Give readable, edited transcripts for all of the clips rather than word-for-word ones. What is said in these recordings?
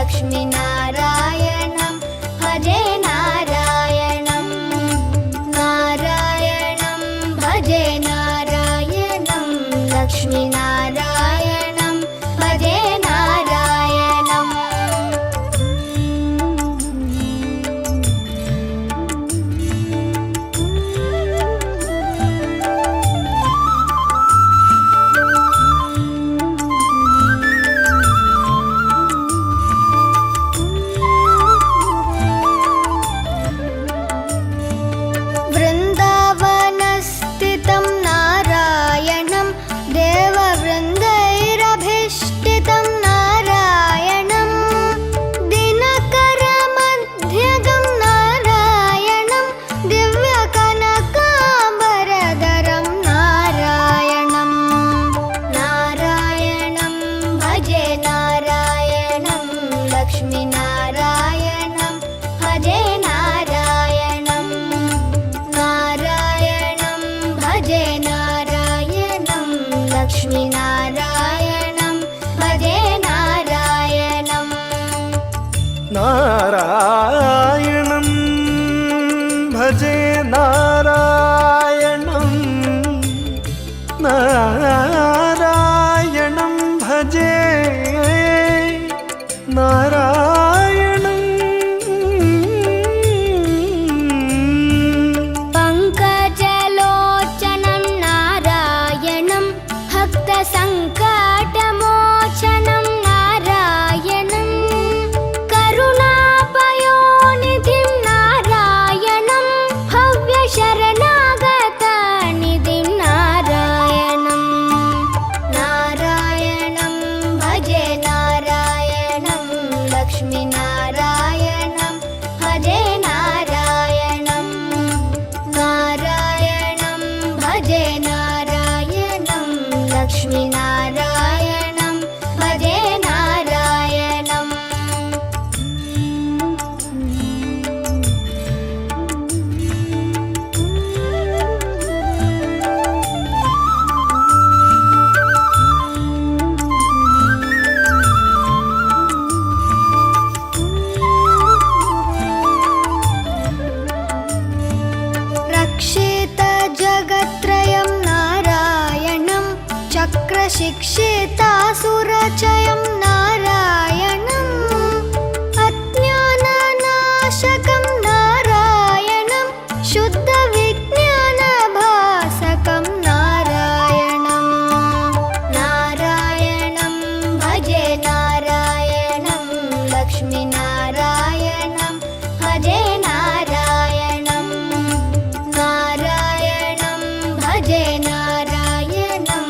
लक्ष्मीनारायणं भजे नारायणं नारायणं भजे नारायणं लक्ष्मीनारायणं भजे नारायणम् वृन्दावनस्थितं नारायणं देववृन्दैरभीष्टितं नारायणं दिनकरमध्यगं नारायणं दिव्यकनकाम्बरधरं नारायणं नारायणं भजे नारायणं लक्ष्मीनारायणं भजे नारायणं नारायणं भजे नारायणं लक्ष्मीनारायणं भजे नारायणम् नारायणं भजे नारायणं नारायणं भजे नारायणं पङ्कजलोचनं नारायणं भक्तसङ्कटमोचनं नारायणं करुणापयोनिधिं नारायणं भव्यशरणागतनिधिं नारायणं नारायणं भजे नारायणं लक्ष्मीनारायणं भजे नारायणं नारायणं भजे नारायणं लक्ष्मीनारायणं भजे नारायणम् रक्षितजगत्त्रयं नारायणं चक्रशिक्षितासुरचयं नारायणम् अज्ञाननाशकं नारायणं शुद्धविज्ञानभासकं नारायणं नारायणं भजे नारायणं लक्ष्मीनारायणं भजे नारायणं नारायणं भजे नारायणं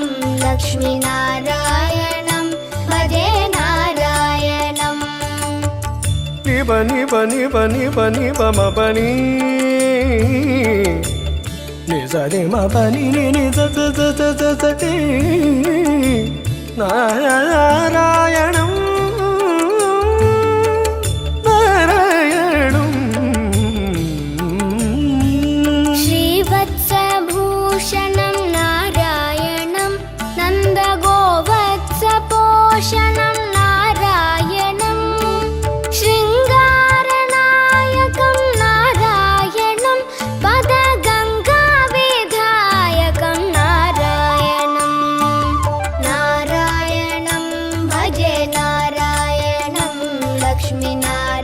लक्ष्मीनारायणं भजे नारायणम् निबनि बनि बनि बनि बम बनि निजरि म बनि नि ज ज ज ज ज ज टे नारायणं नारायणं श्रीवत्सभूषणं नारायणं नन्दगोवत्सपोषणं नारायणं शृङ्गारनायकं नारायणं पदगङ्गाविधायकं नारायणं नारायणं भजे नारायणं लक्ष्मीनारायणं